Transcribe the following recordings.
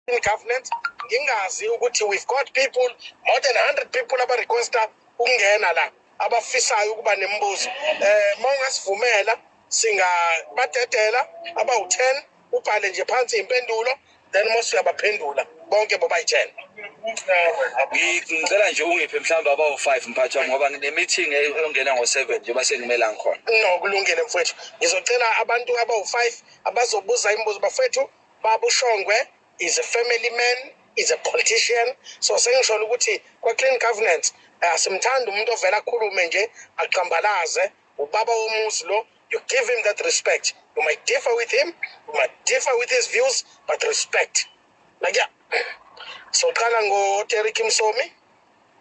governance ngingazi ukuthi we've got people more than 100 people abarequesta ukungena la abafisayo ukuba nembuzo mawungasivumela singabadedela abawu10 ubhale nje phansi impendulo then mose uyabaphendula bonke bobayi10. Ngicela nje ungiphe mhlawumbe abawu5 mphathi wami ngoba ngine meeting eyongena ngo7 nje base ngimela ngikhona. No kulungile mfowethu. Ngizocela abantu abawu5 abazobuza imibuzo bafowethu. Baba uShongwe is a family man, is a politician. So sengisho ukuthi kwa clean governance asimthanda umuntu ovela khulume nje aqhambalaze ubaba womuzi lo. You give him that respect. You might differ with him, you might differ with his views, but respect. Like yeah. So qala ngoTerry Kimsomi.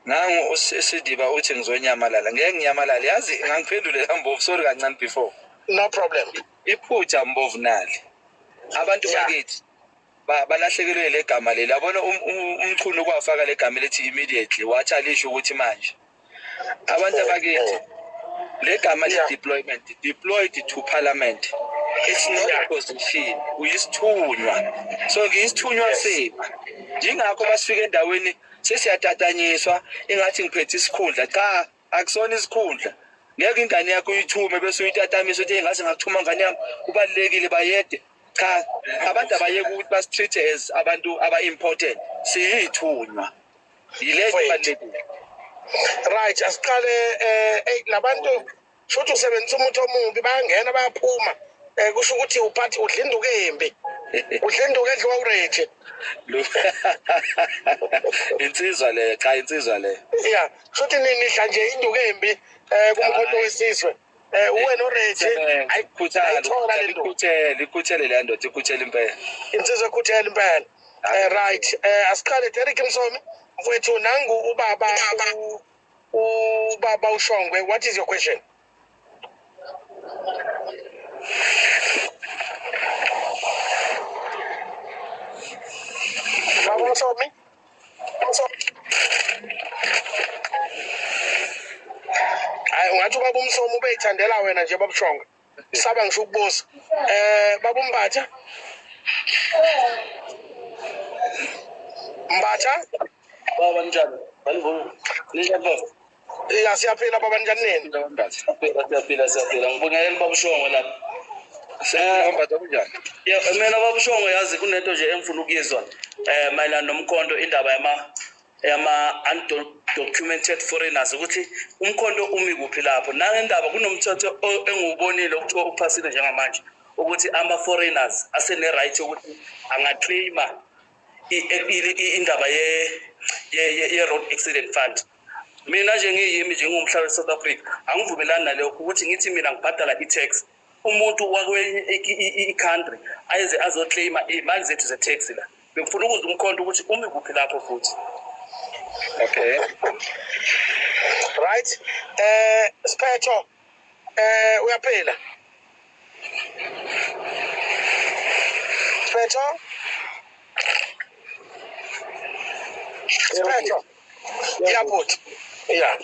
Nangu uSidiba uthi ngizonyamalala. Ngeke ngiyamalala. Yazi ngangiphendulela Mbovu sorry kancane before. No problem. Iphutha Mbovu nali. Abantu bakithi balahlekelwe legama leli. Yabona umchunu kwafaka legama lethi immediately wathi alisho ukuthi manje. Abantu abakithi legama le deployed to parliament. It's not a position. Uyisithunywa. So ngiyisithunywa sepha. Njengakho basifika endaweni sesiyatatanyiswa engathi ngiphethe isikhundla cha akusona isikhundla. Ngeke ingane yakho uyithume bese uyitatamisa uthi engase ngakuthuma ingane yami kubalekile bayede. Cha abantu abayeke ukuthi basitreat as abantu aba-important siyithunywa. Yilento ebalekile. Right, asiqale labantu shothi usebenzisa umuntu omubi bayangena bayaphuma kusho ukuthi uphathi udlinduke embi udlinduke edliwa ureje insizwa le cha insizwa le yeah shothi nidla nje induke embi kumkhonto wesizwe wena ureje ayikhuthala likhuthele le ndoda ikhuthele impela insizwe ikhuthele impela right asiqale Derek Msomi mfowethu nangu ubaba uShongwe. What is your question? Baba Msomi? Ungathi ubaba uMsomi ubeyithandela wena nje baba uShongwe. Saba ngisho ukubuza. Baba uMbatha? Mbatha? Baba njani? Balivuna. Nijapha. Ya siyaphila baba njani nini? Siyaphila. Ngibongela baba uShongwe lapha. Mbatha kunjani? Yeah, mina baba uShongwe yazi kunento nje engifuna ukuyizwa mayelana nomkhondo indaba yama undocumented foreigners ukuthi umkhondo umi kuphi lapho. Nangendaba kunomthetho engiwubonile ukuthi uphasile njengamanje ukuthi ama foreigners asene right ukuthi angaclaima indaba ye road accident fund. Mina nje ngiyimi njengomhlali South Africa angivumelani nalokho ukuthi ngithi mina ngibhadala i-tax umuntu wakwenye i-country ayeze azoclaima imali zethu ze-tax la. Bengifuna ukuzwa umkhondo ukuthi umi kuphi lapho futhi. Okay. Right. Spetho. Uyaphila. Spetho. Spetho. Iyaphuthi. Yeah.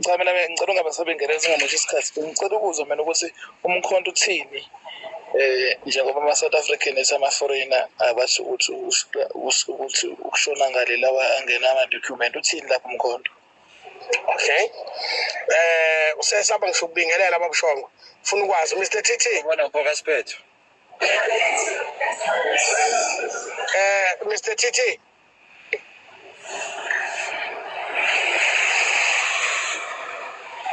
Cha mina ngicela ungabasebengeleza singamoshi isikhathi. Ngicela ukuzwa mina ukuthi umkhonto uthini njengoba ama-South African ama-foreigner abathi ukuthi ukushona ngale lawa angena ama-document uthini lapho umkhonto. Okay. Usesaba ngisho ukubingelela baba uShongwe. Ufuna ukwazi Mr TT. Ubona focus phethu. Mr TT.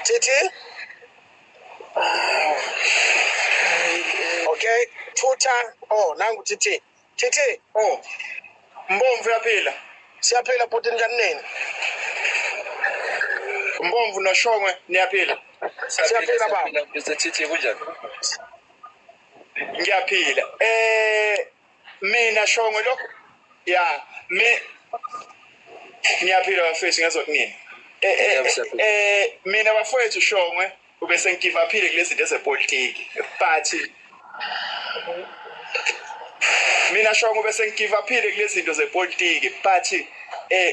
TT. Okay, Tuta. Oh, nangu TT. TT. Oh. Mbomvu yaphila. Siyaphila bhuti njani nini? Mbomvu noShongwe niyaphila. Siyaphila baba. Mr TT kunjani? Ngiyaphila. Mina Shongwe lokho. Yeah, ngiyaphila bafethu ngazokunini. Mina bafethu Shongwe ubese ngigive aphile kulezi zinto zepolitiki. But mina shongo bese ngigive uphile kulezi zinto zepolitiki but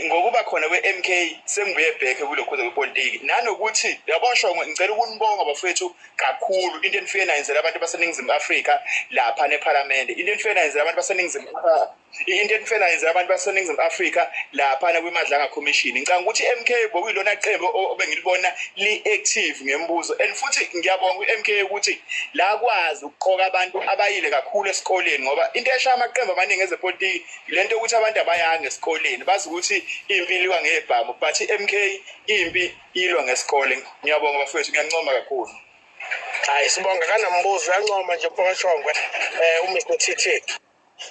ngokuba khona kwe-MK sengibuye back kulokho kwepolitiki nanokuthi yabona shongo ngicela ukunibonga bafethu kakhulu into enifike nayenzela abantu baseningizimu Afrika lapha neParliament into enifike nayenzela abantu baseningizimu Afrika lapha kwimadlanga commission ngicanga ukuthi MK bokuyilona qembu obengilibona li-active ngembuzo and futhi ngiyabonga uMK ukuthi la kwazi ukuqoka abantu abayile kakhulu esikoleni ngoba into eshaya amaqembu amaningi ezepolitiki lento ukuthi abantu abayanga esikoleni bazi ukuthi impilo iwa ngebhamu but MK impi ilwa ngesikole ngiyabonga bafethu ngiyancoma kakhulu hayi sibonga kanambuzo uyancoma nje mfowethu uMr TT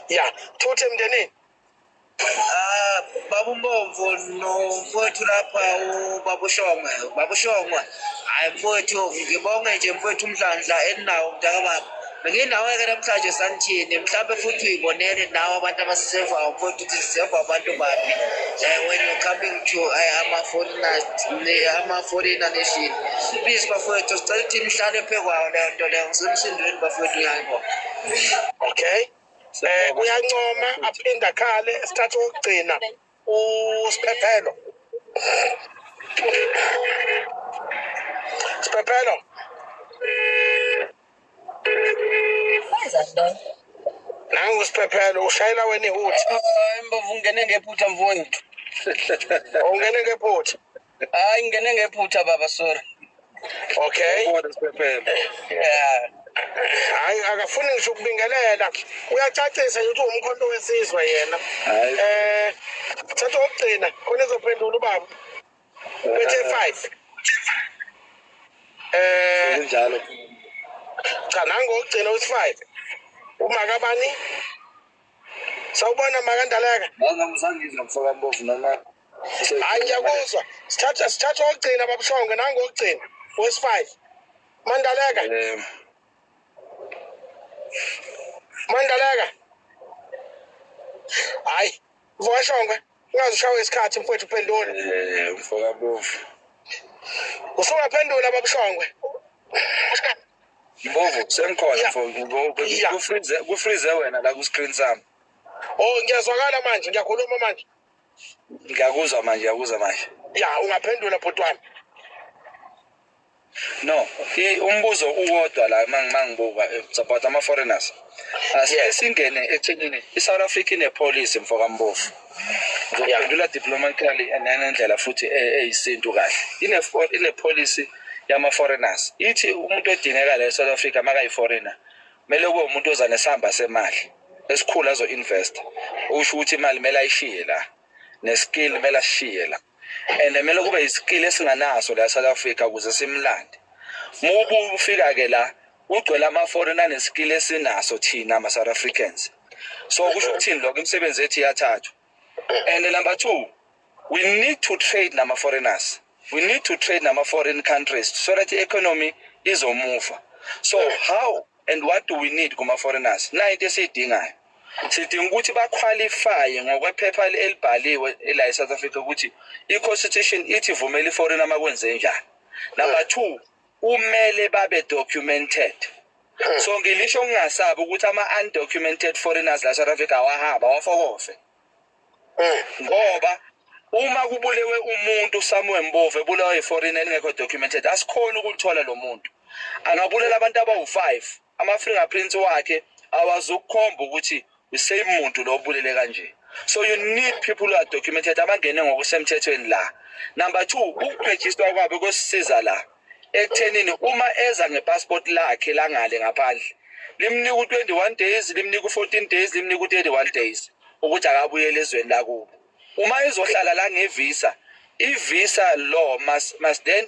ya thuthi emndenini Babu Mbomvu nomfowethu lapha babushongwe hayi mfowethu ngibonge nje mfowethu umdlandla eninawo mntaka baba nginawe-ke namhlanje sanithini mhlawumbe futhi uyibonele nawe abantu abasisevayo mfowethu ukuthi siseva abantu baphi when you're coming to ama-foreigner nation please bafowethu sicela ukuthi nihlale phekwayo leyo nto leyo ngisemsindweni bafowethu uyayibona okay uyancoma aphinda akhale sithatha ukugcina uSiphephelo nangu uSiphephelo ushayela wena ihuthi Mbovu ngene ngephutha mfowethu ungene ngephutha hayi ngene ngephutha baba sorry okay yeah hayi akafuni ngisho ukubingelela uyacacisa ukuthi umkhonto wesizwe yena thatha ukugcina khona ezophendula ubaba bethe 5 kunjalo cha nango ukugcina usi5 umakabani sawubona makandaleka ngizangizwa mfoka Mbovu noma hayi ngiyakuzwa sithatha ukugcina babushonge nango ukugcina wesi5 Mandaleka hayi mfowashongwe ungazishawa isikhathi mfowethu uphendule mfoka Mbovu usungaphendula babushongwe Mbovu sengikhona mfowethu kufreeze wena la ku screen sami ngiyazwakala manje ngiyakhuluma manje ngiyakuzwa manje ya ungaphendula bhuti wami no umbuzo uwodwa la mangibuka support ama foreigners asingene ethenini iSouth Africa inepolicy mfoka Mbovu ngizophendula diplomatically nendlela futhi eyisintu kahle ine policy yama foreigners ithi umuntu odingeka la eSouth Africa makayi foreigner mele kube umuntu ozana nesamba semali esikhulu azo invest usho ukuthi imali mele ayishiye la neskill mele ashiye la and mele kube iskill esinganaso la eSouth Africa ukuze simlande mubu ufika ke la ugcwele ama foreigner neskill esinaso thina ama South Africans so kusho ukuthini lokho imisebenzi ethi yathathwa and number 2 we need to trade nama foreigners we need to trade nama foreign countries so that the economy is on move so how and what do we need kuma foreigners na into esidingayo sidinga ukuthi baqualify ngokwephepha elibhaliwe la eSouth Africa ukuthi iconstitution ithi vumela iforeigner makwenze njani number 2 umele babe documented so ngilisho ngingasabi ukuthi ama undocumented foreigners la South Africa awahamba wafokofe ngoba uma kubulewe umuntu Samuel Mbovu ebulewe iforeigner engekho documented asikhona ukuthola lo muntu angabulela abantu abawu5 ama fingerprints wakhe awazukukhomba ukuthi usame muntu lo obulele kanje so you need people who are documented abangene ngokusemthethweni la number 2 ukuregister kwabe kosisiza la ekuthenini uma eza ngepassport lakhe langale ngaphandle limnika u21 days limnika u14 days limnika u31 days ukuthi akabuyele ezweni la kubo uma ezohlala la ngevisa ivisa law must then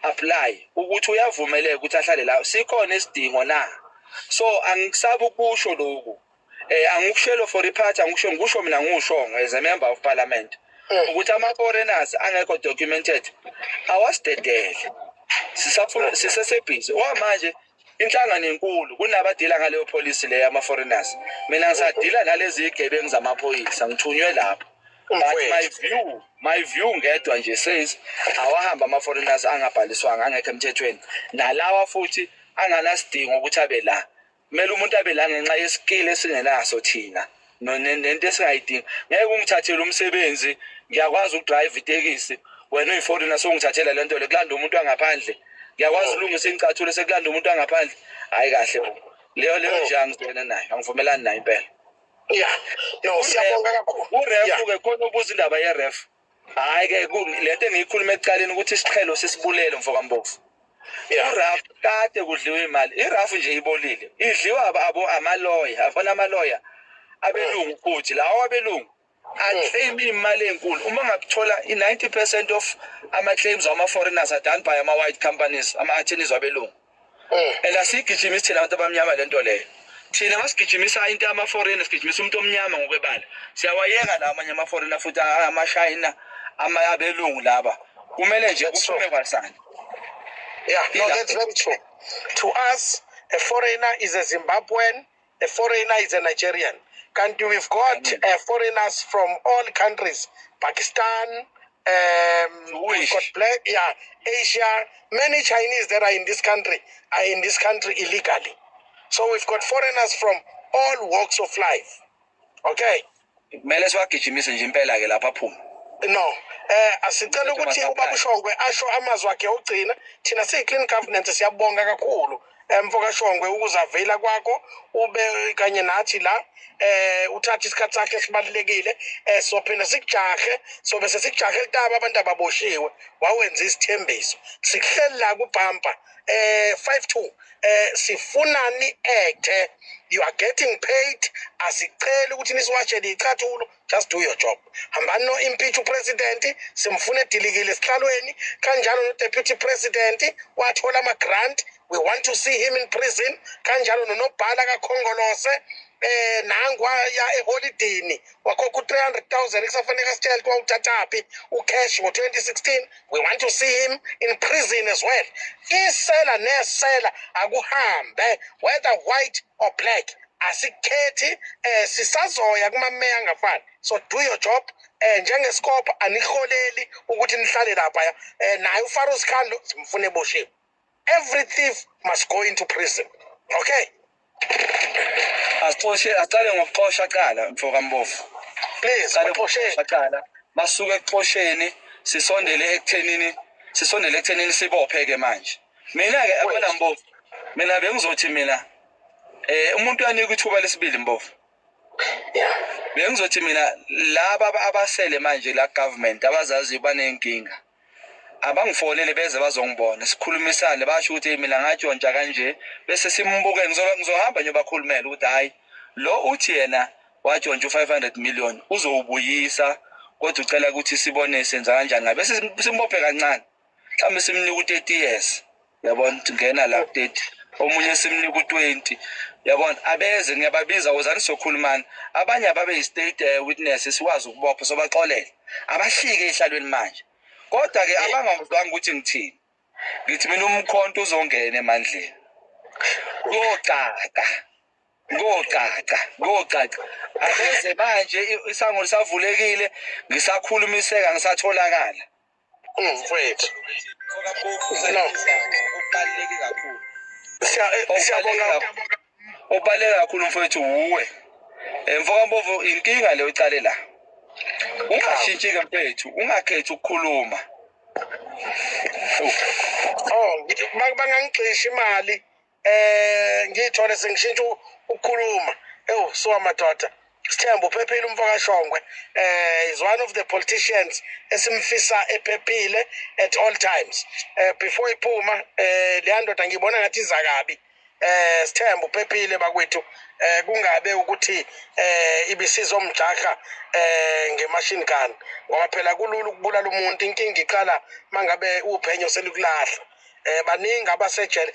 apply ukuthi uyavumeleka ukuthi ahlale la sikhona isidingo na so angisabi ukusho lokho angikushelo for iphathi angikusho mina ngiushongo as a member of parliament ukuthi ama foreigners angekho documented awastedele sisafuna sisesebhizi manje inhlangano enkulu kunabadila ngaleyo policy le yama foreigners mina ngisadila nalezi igebengu zamaphoyisa ngithunywe lapho but my view ngedwa nje says awahamba ama foreigners angabhaliswanga angekho emthethweni nalawa futhi anganasidingo ukuthi abe la kumele umuntu abe la ngenxa yeskill esingenaso thina nento esingayidingi. Ngeke ungithathele umsebenzi ngiyakwazi ukudrive itekisi wena uyiforeigner songithathela lento le kulanda umuntu angaphandle ngiyakwazi ulungisa incathulo sekulanda umuntu angaphandle hayi kahle bo leyo nje angizwena nayo angivumelani nayo impela. Yeah, no, siyabonga kakhulu. Uref ke khona ubuza indaba yeref. Hayi ke lento engiyikhuluma ekuqaleni ukuthi isiqhelo sesibulele mfoka Mbofu. Uraf kade kudliwa imali. Iraf nje ibolile. Idliwa abo amaloya, afana amaloya abelungu futhi lawo abelungu aclaim imali enkulu. Uma ngakuthola i90% of ama claims ama foreigners are done by ama white companies, ama attorneys abelungu. Asigijimisa thina abantu abamnyama lento leyo. Thina masigijimisa into ama foreigners sigijimisa umuntu omnyama ngokwebala. Siyawayeka la amanye ama foreigners futhi ama China ama abelungu laba. Kumele nje kuphume kwasana. Yeah, no, that's very true. To us, a foreigner is a Zimbabwean, a foreigner is a Nigerian. Country we've got foreigners from all countries, Pakistan, we've got black, Asia. Many Chinese that are in this country illegally. So we've got foreigners from all walks of life. Okay. Kumele siwagijimise nje impela ke lapha phuma. No. Asicela ukuthi ubaba Shongwe asho amazwi akhe ogcina thina siyi-clean governance siyabonga kakhulu mfoka Shongwe ukuzavela kwakho ube kanye nathi la uthatha isikhathi sakhe sibalekile sophinda sikujahe sobe sesikujahe ekutaba abantu ababoshiwe wawenza isithembiso sikuhleli la kubhampa 52 sifunani ekhe you are getting paid asicela ukuthi nisiwashele icathulo just do your job hambani no impeach president simfune dilikile esihlalweni kanjalo no deputy president wathola ama grant we want to see him in prison kanjalo nonobhala kaKhongolose nangwa ya eholidini wakhokha 300,000 kusafanele sitshela ukuthi wawuthathaphi ucash ngo2016 we want to see him in prison as well isela nesela akuhambe whether white or black asikhethi sisazoya kuma meya ngafani so do your job njengeScope aniholeli ukuthi nihlale lapha naye uFarouz Khan simfune boshiwe every thief must go into prison okay aqale ngokuxosha qala mfoka Mbofu please aqala masuke ekuxosheni sisondele ekuthenini sibopheke manje mina ke abona Mbofu mina bengizothi mina umuntu uyanika ithuba lesibili Mbofu bengizothi mina laba abasele manje la government abazazi banenkinga abangifonele beze bazongibona sikhulumisane basho ukuthi mina ngatshontsha kanje bese simbuke ngizohamba nje bakhulumela ukuthi hayi lo uthi yena watshontsha u500 million uzowubuyisa kodwa ucela ukuthi sibone senza kanjani ngabe simbophe kancane mhlawumbe simnika u30 years yabona ngena la 30 omunye simnika u20 yabona abeze ngiyababiza wozani sokhulumana abanye ababe state witness siwazi ukubopha sobaxolele abahlike ehlalweni manje kodwa ke abangangizwanga ukuthi ngithini ngithi mina umkhonto uzongena emandleni ngoqaqa abeze manje isango lisavulekile ngisakhulumiseka ngisatholakala mfethu no ubaluleke kakhulu siyabonga ubaluleke kakhulu mfethu uwe mfoka Mbofu inkinga leyo icale la ungashintshi ke mfethu ungakhethi ukukhuluma bangangixisha imali ngiyithole sengishintsha ukukhuluma so madoda Sithembu uphephile umfoka Shongwe is one of the politicians esimfisa ephephile at all times before iphuma leyandoda ngibona ngathi izakabi Sithembu uphephile bakwethu kungabe ukuthi ibisizomjaha ngemachine gun ngoba phela kulula ukubulala umuntu inkinga iqala mangabe uphenyo selikulahla baningi abasejele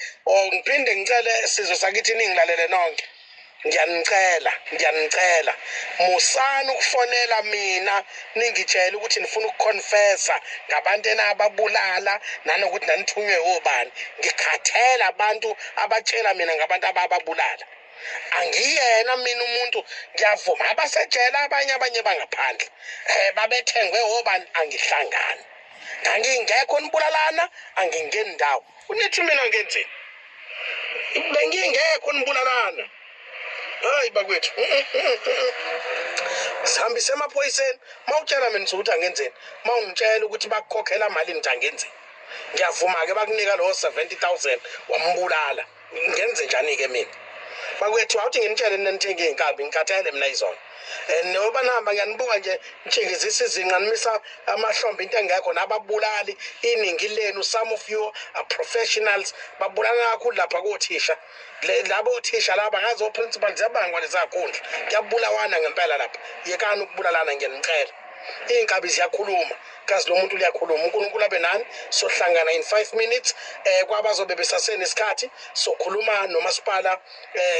ngiphinde ngicele sizwe sakithi ningilalele nonke ngiyanicela musana ukufonela mina ningitshela ukuthi nifuna ukuconfessa ngabantu enababulala nanokuthi nanithunywe obani ngikhathela abantu abatshela mina ngabantu abababulala angiyena mina umuntu ngiyavuma abasejela abanye bangaphandle babethengwe obani angihlangani ngangingekho nibulalana angingeni ndawo unithi mina ngenzeni bengingekho nibulalana hayi bakwethu sihambise emaphoyiseni mawutshela mina ukuthi angenzeni mawungitshela ukuthi bakukhokhela malini nje angenzeni ngiyavuma ke bakunika lo 70,000 wambulala ngenze njani ke mina bakwethu awuthi nginitshele nenithenga inkabi ngikhathele mina izona noba nihamba ngiyanibuka nje nitshingizisa izinqa nimisa amahlombe into engekho nababulali iningi lenu some of you are professionals babulala kakhulu lapha kothisha labo othisha laba ngazo principals yabangwa lezakhundla kuyabulawana ngempela lapha yekani ukubulalana ngiyanicela inkabi ziyakhuluma kazi lo muntu uyakhuluma uNkulunkulu abe nani sohlangana in 5 minutes kwabazobe besasene isikhathi sokhuluma nomasipala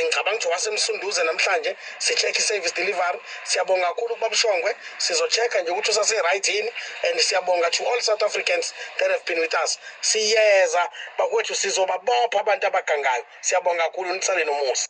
ngicabanga ukuthi wasemsunduze namhlanje si-check i-service delivery siyabonga kakhulu kuba Bushongwe sizo-checka nje ukuthi usase right yini and siyabonga to all South Africans that have been with us siyeza bakwethu sizobabopha abantu abagangayo siyabonga kakhulu nisale nomusa